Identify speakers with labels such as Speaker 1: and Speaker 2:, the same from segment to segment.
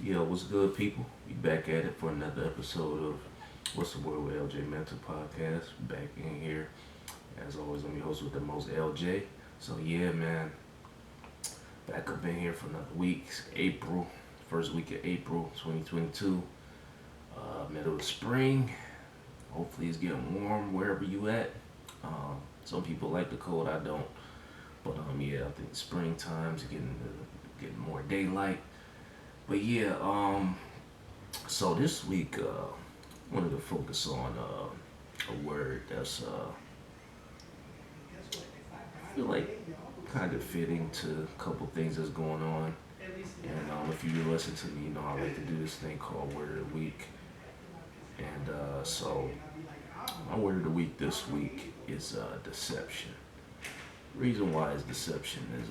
Speaker 1: Yo, what's good, people? We back at it for another episode of What's the Word with LJ Mental Podcast. Back in here. As always, I'm your host with the most LJ. So, yeah, man, back up in here for another week. April, first week of April 2022. Middle of spring. Hopefully, it's getting warm wherever you at. Some people like the cold, I don't. But, yeah, I think springtime's getting more daylight. But, yeah, so this week, wanted to focus on a word that's I feel like kind of fitting to a couple things that's going on. And if you listen to me, you know I like to do this thing called Word of the Week. And so my word of the week this week is deception. Reason why it's deception is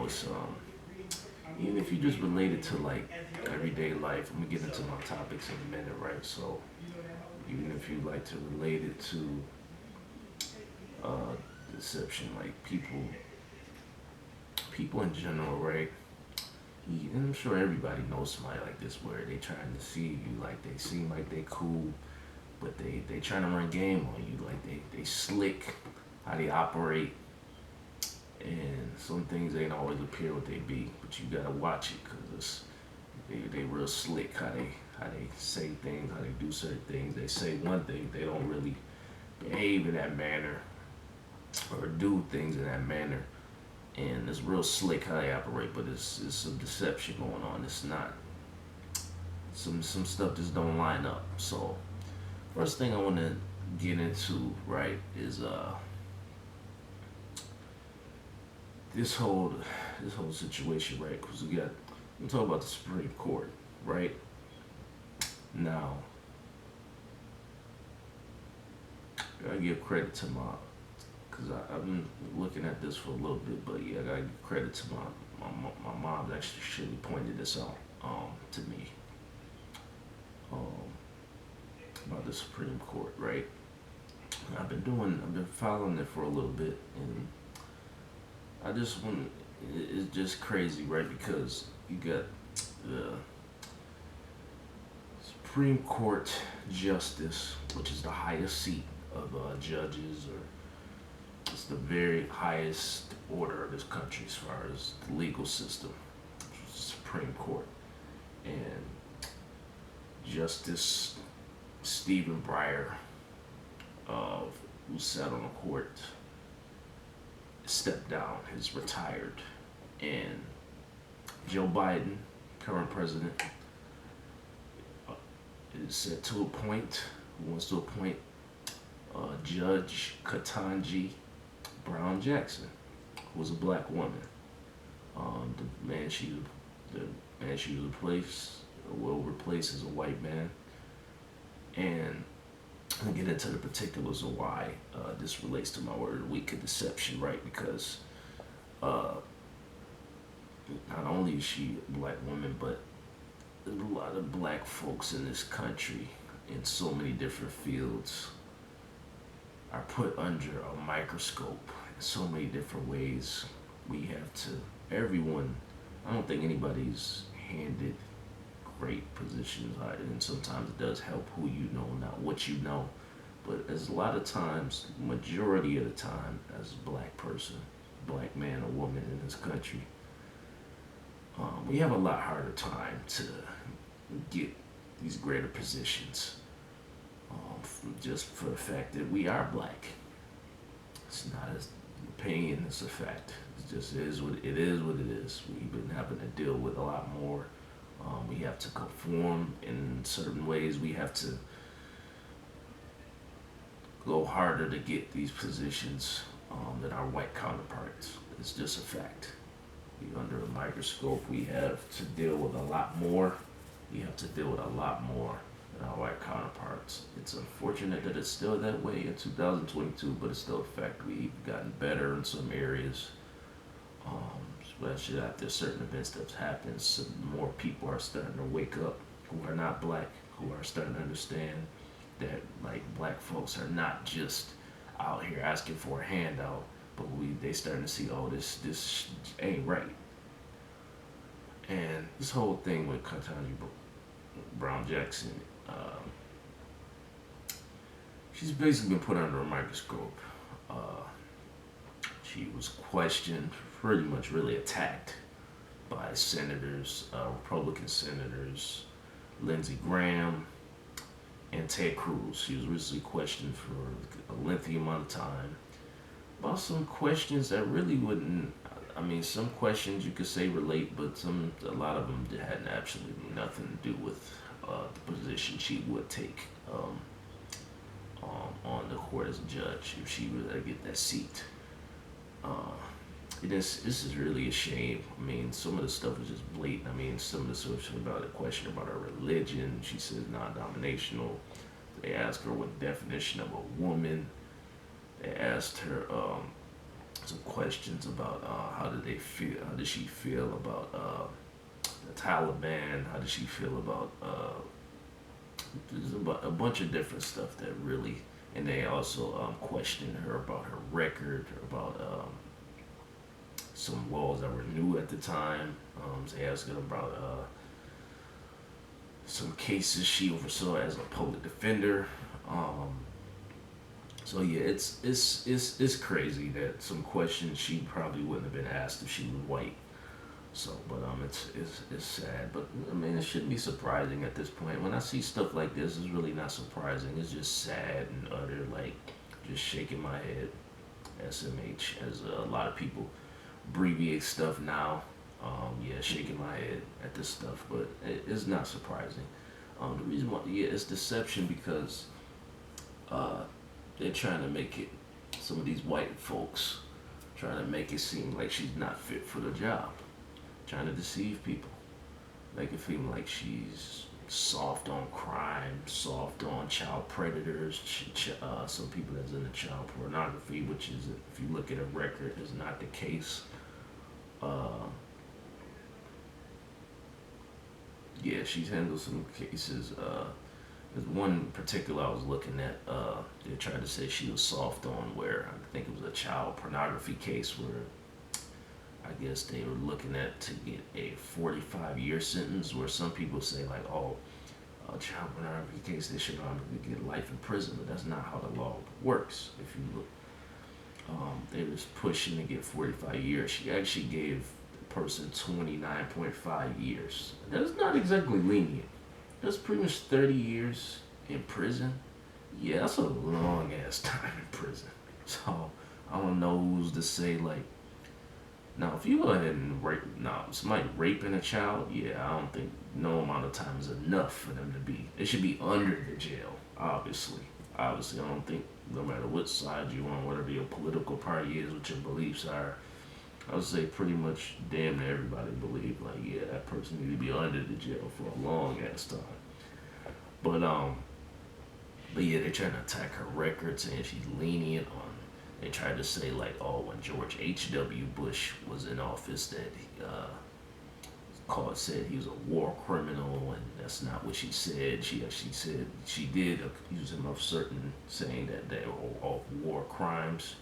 Speaker 1: it's even if you just relate it to like everyday life. I'm gonna get into my topics in a minute, right? So even if you like to relate it to uh, deception, like people in general, right? And I'm sure everybody knows somebody like this where they trying to see you, like they seem like they cool, but they trying to run game on you, like they slick how they operate, and some things ain't always appear what they be, but you gotta watch it because they real slick how they say things, how they do certain things. They say one thing, they don't really behave in that manner or do things in that manner. And it's real slick how they operate, but it's some deception going on. It's not some stuff just don't line up. So first thing I want to get into, right, is this whole this whole situation, right? Because we talk about the Supreme Court, right? Now, I gotta give credit to because I've been looking at this for a little bit, but yeah, I gotta give credit to my mom actually surely pointed this out to me um, about the Supreme Court, right? I've been following it for a little bit, and I just want it's just crazy, right? Because you got the Supreme Court Justice, which is the highest seat of judges, or it's the very highest order of this country as far as the legal system, Supreme Court. And Justice Stephen Breyer, who sat on the court, stepped down, has retired. And Joe Biden, current president, is set to appoint, wants to appoint Judge Ketanji Brown Jackson, who was a black woman. The man she the man she will replace as a white man. And I'll get into the particulars of why this relates to my word of the week of deception, right? Because uh, not only is she a black woman, but there's a lot of black folks in this country in so many different fields are put under a microscope in so many different ways. We have to, everyone, I don't think anybody's handed great positions, and sometimes it does help who you know, not what you know. But as a lot of times, majority of the time, as a black person, black man or woman in this country, we have a lot harder time to get these greater positions, just for the fact that we are black. It's not an opinion; it's a fact. It just is what it is. What it is. We've been having to deal with a lot more. We have to conform in certain ways. We have to go harder to get these positions than our white counterparts. It's just a fact. We under a microscope. We have to deal with a lot more. We have to deal with a lot more than our white counterparts. It's unfortunate that it's still that way in 2022, but it's still a fact. We've gotten better in some areas, especially after certain events that have happened. Some more people are starting to wake up who are not black, who are starting to understand that like black folks are not just out here asking for a handout, but they starting to see, oh, this ain't right. And this whole thing with Ketanji Brown Jackson, uh, she's basically been put under a microscope. Uh, she was questioned, pretty much really attacked by senators, Republican senators, Lindsey Graham, and Ted Cruz. She was recently questioned for a lengthy amount of time about some questions that really wouldn't. I mean, some questions you could say relate, but a lot of them had absolutely nothing to do with the position she would take on the court as a judge if she were to get that seat. Uh, this is really a shame. I mean, some of the stuff is just blatant. I mean, some of the stuff about the question about her religion. She says non-dominational. They asked her what definition of a woman. They asked her some questions about how did they feel? How did she feel about the Taliban? How did she feel about there's a bunch of different stuff that really, and they also questioned her about her record, about some laws that were new at the time. They asked her about some cases she oversaw as a public defender. So yeah, it's crazy that some questions she probably wouldn't have been asked if she was white. So, but it's sad. But I mean, it shouldn't be surprising at this point. When I see stuff like this, it's really not surprising. It's just sad and utter, like, just shaking my head. SMH, as a lot of people abbreviate stuff now. Yeah, shaking my head at this stuff, but it's not surprising. The reason why, yeah, it's deception because uh, they're trying to make it. Some of these white folks trying to make it seem like she's not fit for the job, trying to deceive people, make it seem like she's soft on crime, soft on child predators, some people that's into child pornography, which is, if you look at her record, is not the case. Uh, yeah, she's handled some cases. There's one in particular I was looking at. They tried to say she was soft on where I think it was a child pornography case where I guess they were looking at to get a 45-year sentence, where some people say like, oh, a child pornography case, they should get life in prison, but that's not how the law works. If you look, they was pushing to get 45 years. She actually gave the person 29.5 years. That's not exactly lenient. That's pretty much 30 years in prison. Yeah, that's a long ass time in prison. So I don't know who's to say like, now, if you go ahead and rape, now somebody raping a child, yeah, I don't think no amount of time is enough for them to be. They should be under the jail, obviously. Obviously, I don't think no matter what side you're on, whatever your political party is, what your beliefs are, I would say pretty much damn near everybody believe like, yeah, that person need to be under the jail for a long ass time. But but yeah, they're trying to attack her record, saying she's lenient on. They tried to say like, oh, when George H.W. Bush was in office, that he said he was a war criminal, and that's not what she said. She actually said she did accuse him of certain, saying that they were all war crimes.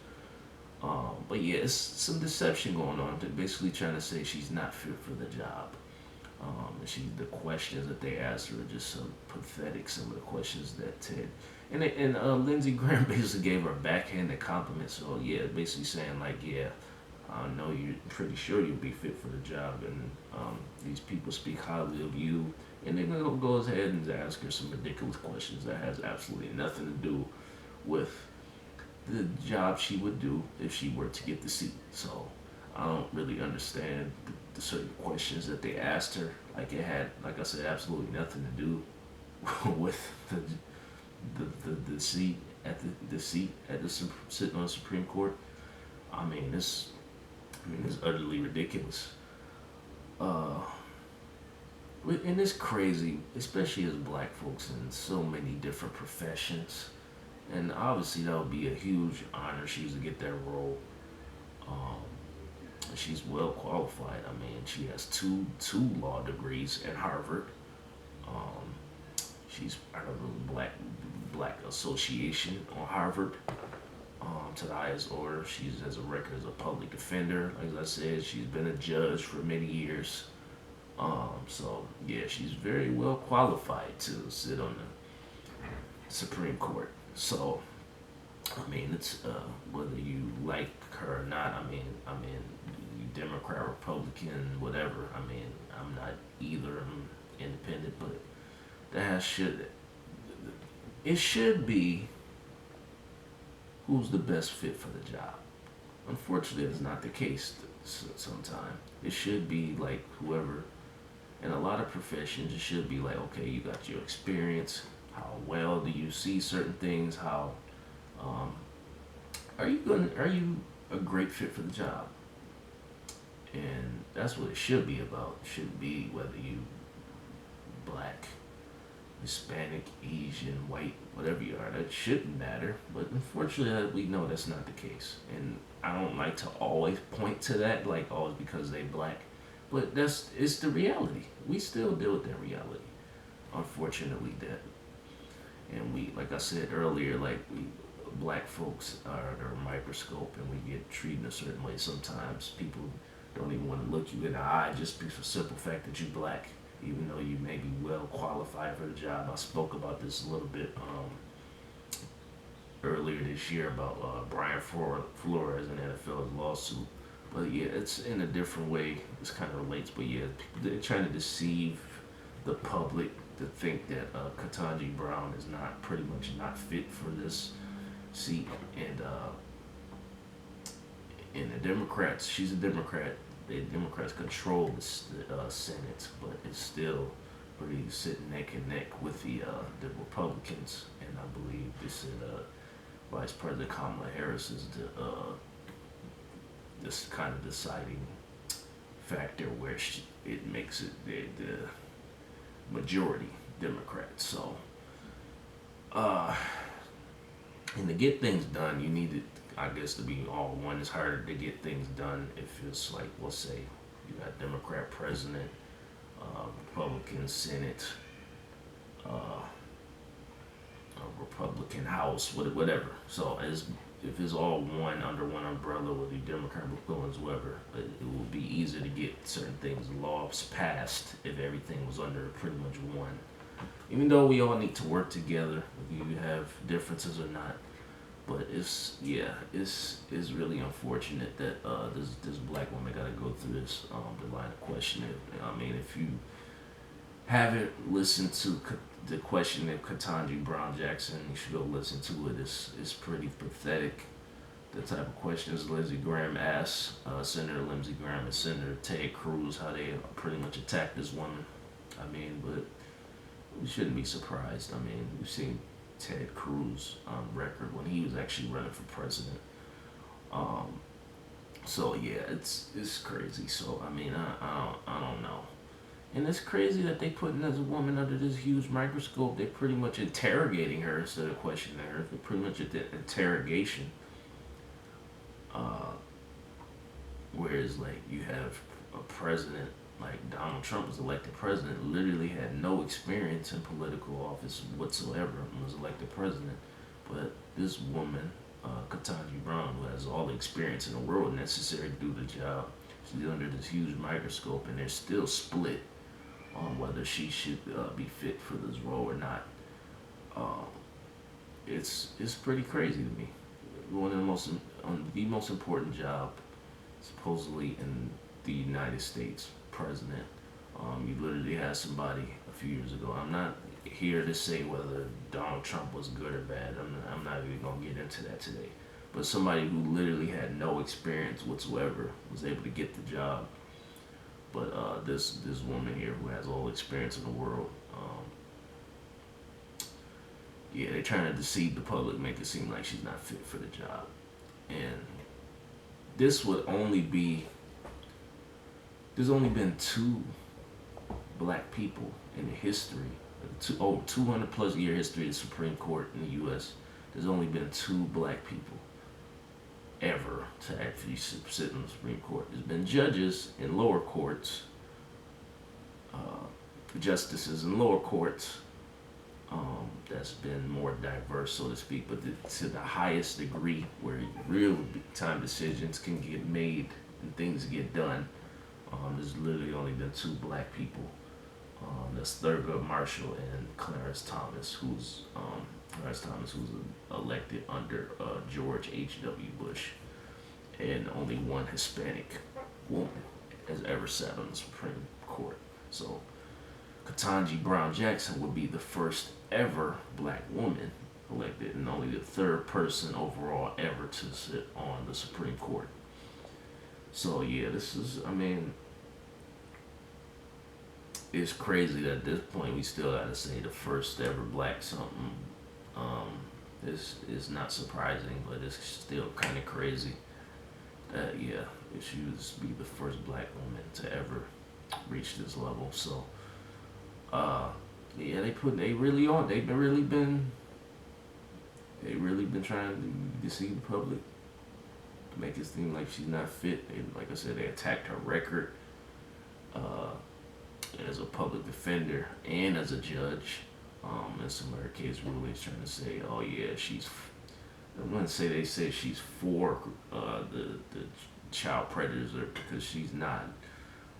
Speaker 1: But yeah, it's some deception going on. They're basically trying to say she's not fit for the job. The questions that they asked her are just so pathetic. Some of the questions that Ted and Lindsey Graham basically gave her a backhanded compliment. So yeah, basically saying like, yeah, I know you're pretty sure you'll be fit for the job, and these people speak highly of you, and then they'll go ahead and ask her some ridiculous questions that has absolutely nothing to do with the job she would do if she were to get the seat. So I don't really understand the certain questions that they asked her. Like it had, like I said, absolutely nothing to do with the seat at the sitting on the Supreme Court. It's utterly ridiculous. Uh, and it's crazy, especially as black folks in so many different professions. And obviously that would be a huge honor she was to get that role. Um, she's well qualified. I mean, she has two law degrees at Harvard. Um, she's part of the Black Association on Harvard. To the highest order. She has a record as a public defender. Like I said, she's been a judge for many years. So yeah, she's very well qualified to sit on the Supreme Court. So I mean, it's whether you like her or not. I mean, you Democrat, Republican, whatever. I mean, I'm not either. I'm independent, but that should it should be who's the best fit for the job. Unfortunately, it's not the case. Sometimes it should be like whoever. In a lot of professions, it should be like, okay, you got your experience. How well do you see certain things? How um, are you going? Are you a great fit for the job? And that's what it should be about. It shouldn't be whether you black, Hispanic, Asian, white, whatever you are. That shouldn't matter. But unfortunately, we know that's not the case. And I don't like to always point to that, like always because they black. But that's it's the reality. We still deal with that reality. Unfortunately, that and we, like I said earlier, like we black folks are under a microscope and we get treated a certain way. Sometimes people don't even want to look you in the eye just for the simple fact that you're black, even though you may be well qualified for the job. I spoke about this a little bit earlier this year about Brian Flores and NFL's lawsuit. But yeah, it's in a different way. This kind of relates, but yeah, they're trying to deceive the public to think that Ketanji Brown is not pretty much not fit for this seat, and the Democrats, she's a Democrat. The Democrats control the Senate, but it's still pretty sitting neck and neck with the Republicans, and I believe they said Vice President Kamala Harris is this kind of deciding factor where it makes it the majority Democrat. So, and to get things done, you need it, I guess, to be all one. It's harder to get things done if it's like, let's say, you got Democrat president, Republican Senate, uh, a Republican House, whatever. So as if it's all one under one umbrella, whether you Democrat, Republicans, whoever, it will be easier to get certain things, laws passed if everything was under pretty much one. Even though we all need to work together, if you have differences or not. But it's really unfortunate that this black woman got to go through this the line of questioning. I mean, if you haven't listened to the question of Ketanji Brown Jackson, you should go listen to it. It's pretty pathetic. The type of questions Lindsey Graham asked, Senator Lindsey Graham and Senator Ted Cruz, how they pretty much attacked this woman. I mean, but we shouldn't be surprised. I mean, we've seen Ted Cruz on record when he was actually running for president. So yeah, it's crazy. So I mean, I don't know. And it's crazy that they putting this woman under this huge microscope. They're pretty much interrogating her instead of questioning her. They're pretty much at the interrogation. Uh, Whereas like you have a president like Donald Trump was elected president, literally had no experience in political office whatsoever and was elected president. But this woman, Ketanji Brown, who has all the experience in the world necessary to do the job, she's under this huge microscope and they're still split on whether she should be fit for this role or not. Um, it's pretty crazy to me. One of the most on the most important job supposedly in the United States, president. You literally had somebody a few years ago. I'm not here to say whether Donald Trump was good or bad. I'm not even gonna get into that today. But somebody who literally had no experience whatsoever was able to get the job. But this woman here who has all the experience in the world, yeah, they're trying to deceive the public, make it seem like she's not fit for the job. And this would only be there's only been two black people in the history, over 200 plus year history of the Supreme Court in the U.S. There's only been two black people ever to actually sit in the Supreme Court. There's been judges in lower courts, justices in lower courts, that's been more diverse, so to speak, but to the highest degree where real time decisions can get made and things get done. There's literally only been two black people. That's Thurgood Marshall and Clarence Thomas, who's elected under George H.W. Bush, and only one Hispanic woman has ever sat on the Supreme Court. So Ketanji Brown Jackson would be the first ever black woman elected and only the third person overall ever to sit on the Supreme Court. So yeah, this is, I mean, it's crazy that at this point we still gotta say the first ever black something. This is not surprising, but it's still kind of crazy that yeah, if she would be the first black woman to ever reach this level. So yeah, they really on. They really been trying to deceive the public, to make it seem like she's not fit. And like I said, they attacked her record as a public defender and as a judge. And some of her case rulings trying to say, oh yeah, she's. I wouldn't say they say she's for the child predators, or because she's not.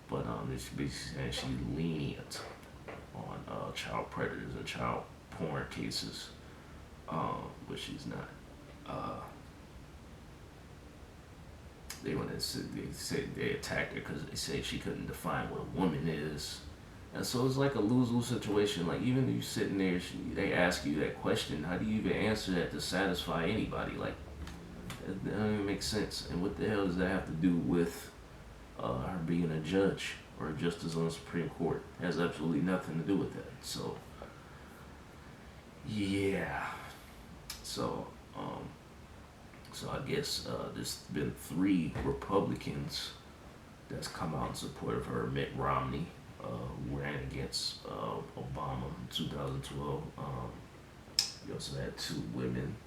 Speaker 1: But it's basically saying she's lenient on child predators and child porn cases, but she's not. They attacked her because they say she couldn't define what a woman is, and so it's like a lose-lose situation. Like even if you sitting there, they ask you that question, how do you even answer that to satisfy anybody? Like that doesn't even make sense. And what the hell does that have to do with her being a judge or a justice on the Supreme Court? It has absolutely nothing to do with that. So yeah. So so I guess there's been three Republicans that's come out in support of her. Mitt Romney, who ran against Obama in 2012. You also had two women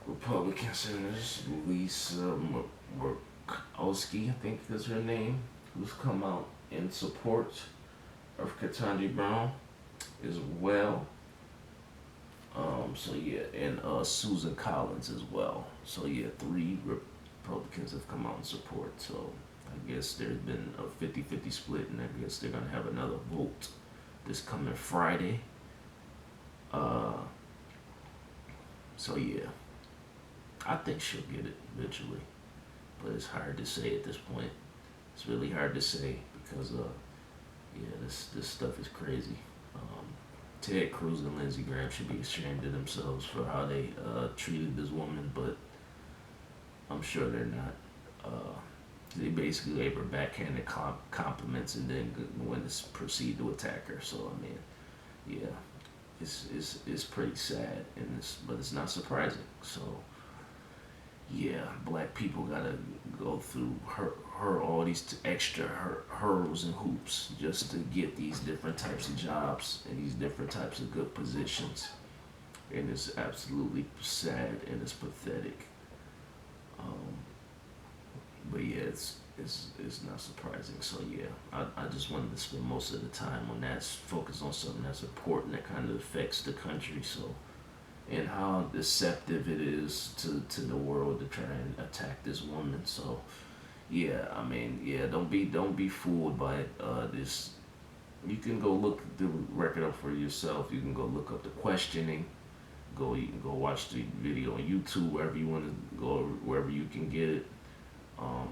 Speaker 1: Republican senators, Lisa Murkowski, I think is her name, who's come out in support of Ketanji Brown as well. So yeah, and Susan Collins as well. So yeah, three Republicans have come out in support. So I guess there's been a 50-50 split, and I guess they're gonna have another vote this coming Friday. So yeah, I think she'll get it eventually, but it's hard to say at this point. It's really hard to say because yeah, this stuff is crazy. Ted Cruz and Lindsey Graham should be ashamed of themselves for how they treated this woman, but I'm sure they're not. They basically gave her backhanded compliments and then went to proceed to attack her. So I mean, yeah, it's pretty sad, and but it's not surprising. So yeah, black people gotta go through her all these extra hurdles and hoops just to get these different types of jobs and these different types of good positions, and it's absolutely sad and it's pathetic. But yeah, it's not surprising. So yeah, I just wanted to spend most of the time on that, focus on something that's important that kind of affects the country. So. And how deceptive it is to the world to try and attack this woman. So, yeah, I mean, yeah, don't be fooled by this. You can go look the record up for yourself. You can go look up the questioning. You can go watch the video on YouTube, wherever you want to go, wherever you can get it.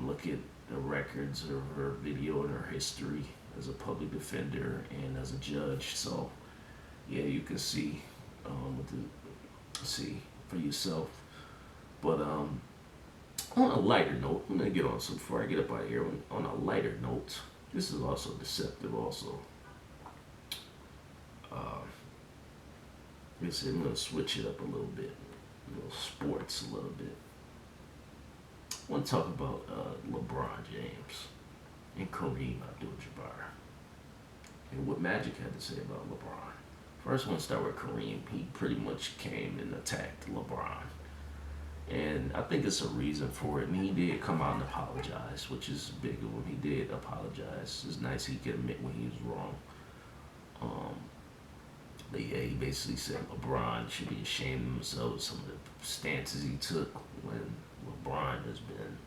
Speaker 1: Look at the records of her video and her history as a public defender and as a judge. So, yeah, you can see see for yourself. But on a lighter note, I'm gonna get on. So before I get up out of here, on a lighter note, this is also deceptive. Also, I'm gonna switch it up a little bit, sports a little bit. I want to talk about LeBron James and Kareem Abdul-Jabbar and what Magic had to say about LeBron. First, I want to start with Kareem. He pretty much came and attacked LeBron. And I think it's a reason for it. And he did come out and apologize, which is big of him. He did apologize. It's nice he could admit when he was wrong. But yeah, he basically said LeBron should be ashamed of himself, some of the stances he took when LeBron has been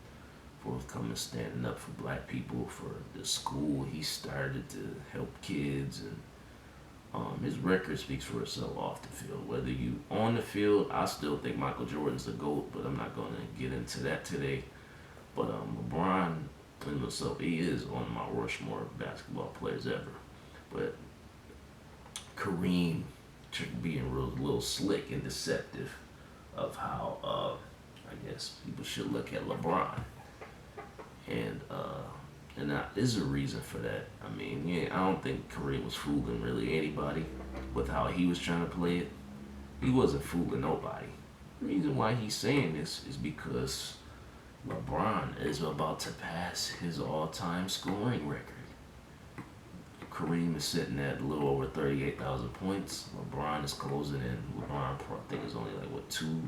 Speaker 1: forthcoming standing up for black people, for the school he started to help kids, and his record speaks for itself off the field. Whether you on the field, I still think Michael Jordan's the GOAT, but I'm not going to get into that today. But LeBron in himself, he is on my Rushmore basketball players ever. But Kareem being real little slick and deceptive of how I guess people should look at LeBron, and that is a reason for that. I mean, yeah, I don't think Kareem was fooling really anybody with how he was trying to play it. He wasn't fooling nobody. The reason why he's saying this is because LeBron is about to pass his all-time scoring record. Kareem is sitting at a little over 38,000 points. LeBron is closing in. LeBron, I think, is only like what two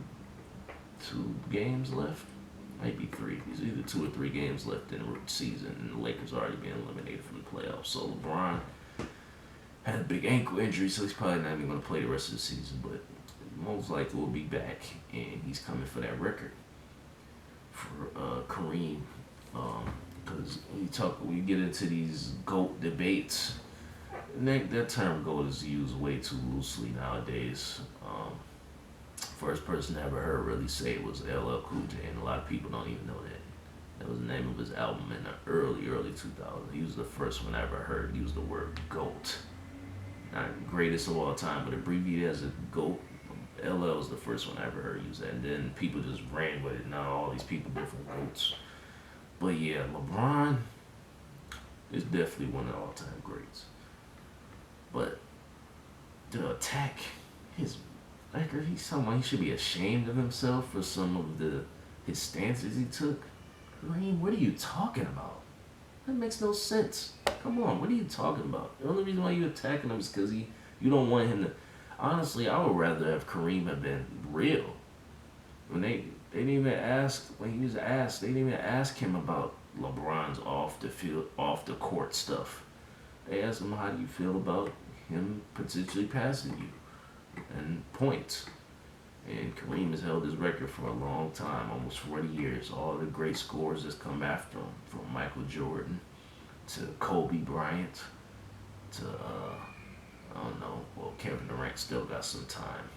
Speaker 1: games left. Might be three. There's either 2 or 3 games left in the season, and the Lakers already being eliminated from the playoffs. So LeBron had a big ankle injury, so he's probably not even going to play the rest of the season. But most likely will be back, and he's coming for that record for Kareem. Because we get into these GOAT debates, and that term GOAT is used way too loosely nowadays. First person I ever heard really say it was LL Cool J, and a lot of people don't even know that. That was the name of his album in the early 2000s. He was the first one I ever heard use the word GOAT. Not greatest of all time, but abbreviated as a GOAT. LL was the first one I ever heard use that, and then people just ran with it. Now all these people different GOATs. But yeah, LeBron is definitely one of the all-time greats. But to attack his record, he's someone he should be ashamed of himself for some of his stances he took. Kareem, what are you talking about? That makes no sense. Come on, what are you talking about? The only reason why you attacking him is because you don't want him to. Honestly, I would rather have Kareem have been real. When they didn't even ask, when he was asked, they didn't even ask him about LeBron's off the field, off the court stuff. They asked him, how do you feel about him potentially passing you and points? And Kareem has held his record for a long time, almost 40 years. All the great scores that's come after him, from Michael Jordan to Kobe Bryant to, I don't know, well, Kevin Durant still got some time.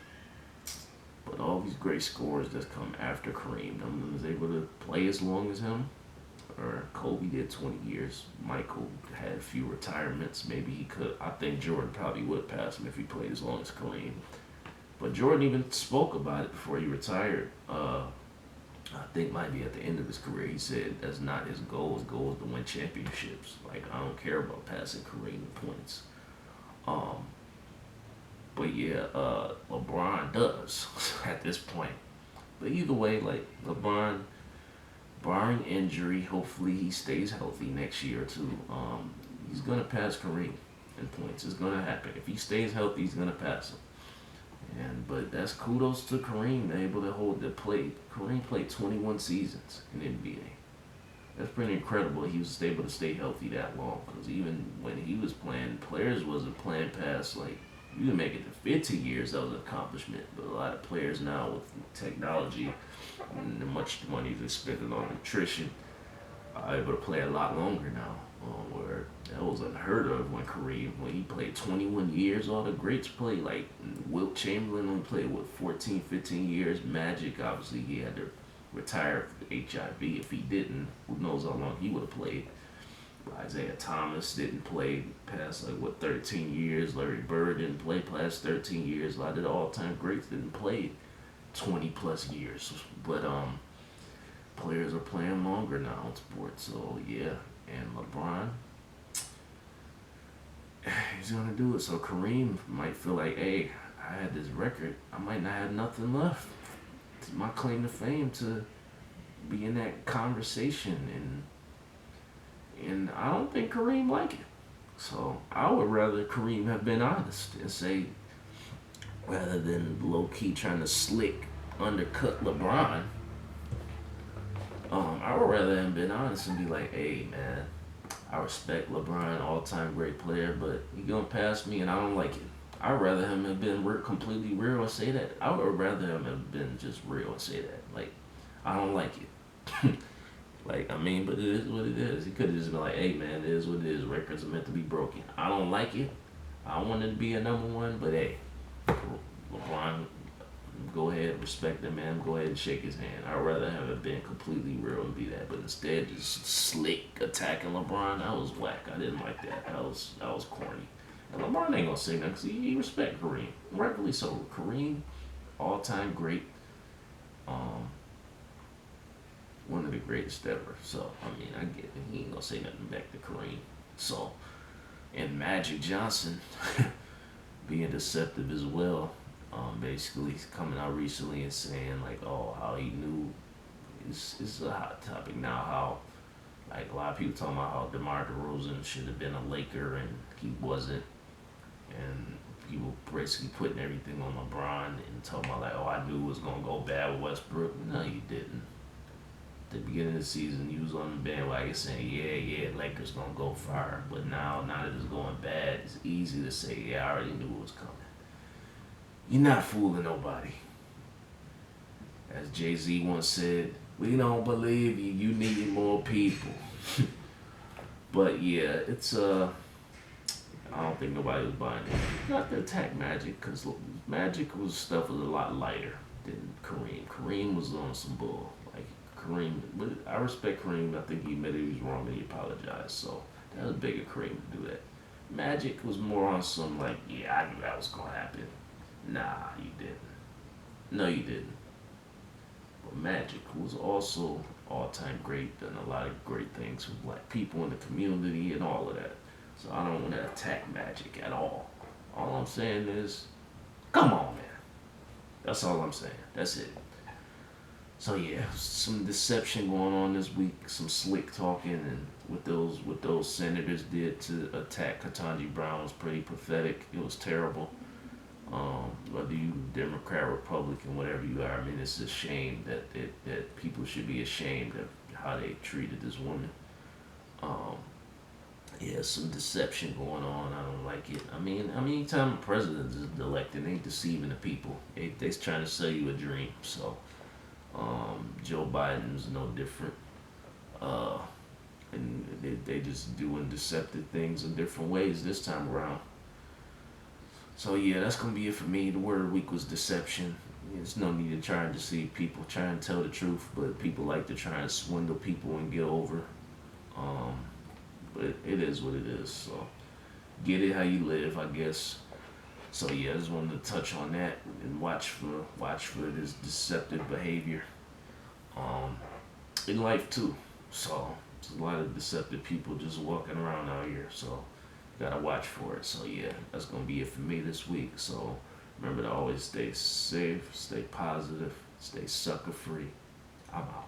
Speaker 1: But all these great scorers that's come after Kareem, no one was able to play as long as him. Or Kobe did 20 years. Michael had a few retirements. Maybe he could. I think Jordan probably would have passed him if he played as long as Kareem. But Jordan even spoke about it before he retired. I think might be at the end of his career. He said that's not his goal. His goal is to win championships. Like, I don't care about passing Kareem in points. But yeah, LeBron does at this point. But either way, like, LeBron, barring injury, hopefully he stays healthy next year or two. He's gonna pass Kareem in points. It's gonna happen. If he stays healthy, he's gonna pass him. But that's kudos to Kareem, able to hold the plate. Kareem played 21 seasons in the NBA. That's pretty incredible. He was able to stay healthy that long. Because even when he was playing, players wasn't playing past, like, you can make it to 15 years. That was an accomplishment. But a lot of players now with technology and much money they're spending on nutrition are able to play a lot longer now. Where that was unheard of when he played 21 years. All the greats played, like Wilt Chamberlain only played, 14, 15 years. Magic, obviously, he had to retire for HIV. If he didn't, who knows how long he would have played. Isaiah Thomas didn't play past 13 years. Larry Bird didn't play past 13 years. A lot of the all-time greats didn't play 20 plus years. But players are playing longer now in sports. So yeah, and LeBron, he's gonna do it. So Kareem might feel like, hey, I had this record. I might not have nothing left. It's my claim to fame to be in that conversation, and I don't think Kareem like it. So I would rather Kareem have been honest and say, rather than low-key trying to slick undercut LeBron, I would rather him been honest and be like, hey man, I respect LeBron, all-time great player, but he gonna pass me and I don't like it. I'd rather him have been completely real and say that. I would rather him have been just real and say that. Like, I don't like it. Like, I mean, but it is what it is. He could have just been like, hey, man, it is what it is. Records are meant to be broken. I don't like it. I want it to be a number one, but hey, LeBron, go ahead, respect the man, go ahead and shake his hand. I'd rather have it been completely real and be that, but instead just slick attacking LeBron, that was whack. I didn't like that. That was corny. And LeBron ain't gonna say nothing because he respect Kareem, rightfully so. Kareem, all time great, um, one of the greatest ever. So I mean, I get it. He ain't gonna say nothing back to Kareem. So and Magic Johnson being deceptive as well. Basically, he's coming out recently and saying like, oh, how he knew. It's a hot topic now. How like a lot of people talking about how DeMar DeRozan should have been a Laker and he wasn't, and people basically putting everything on LeBron and talking about like, oh, I knew it was gonna go bad with Westbrook. No, you didn't. At the beginning of the season, you was on the bandwagon saying, yeah, Lakers gonna go far. But now that it's going bad, it's easy to say, yeah, I already knew it was coming. You're not fooling nobody. As Jay-Z once said, we don't believe you. You need more people. But yeah, it's I don't think nobody was buying it. Not to attack Magic, because Magic was stuff was a lot lighter than Kareem. Kareem was on some bull. Like Kareem, but I respect Kareem. I think he admitted he was wrong and he apologized. So that was big of Kareem to do that. Magic was more on some like, yeah, I knew that was gonna happen. Nah, you didn't. No, you didn't. But Magic was also all-time great, done a lot of great things for black people in the community and all of that. So I don't want to attack Magic at all. All I'm saying is, come on, man. That's all I'm saying. That's it. So yeah, some deception going on this week, some slick talking, and what those senators did to attack Ketanji Brown was pretty pathetic. It was terrible. Whether you Democrat, Republican, whatever you are, I mean, it's a shame that people should be ashamed of how they treated this woman. Um, yeah, some deception going on. I don't like it. I mean, anytime a president is elected, they deceiving the people. They're trying to sell you a dream. So, Joe Biden's no different. Uh, and they just doing deceptive things in different ways this time around. So yeah, that's gonna be it for me. The word of the week was deception. There's no need to try and deceive people. Try and tell the truth, but people like to try and swindle people and get over. Um, but it is what it is. So get it how you live, I guess. So yeah, I just wanted to touch on that and watch for this deceptive behavior. Um, in life too. So there's a lot of deceptive people just walking around out here. So gotta watch for it. So yeah, that's gonna be it for me this week. So remember to always stay safe, stay positive, stay sucker free. I'm out.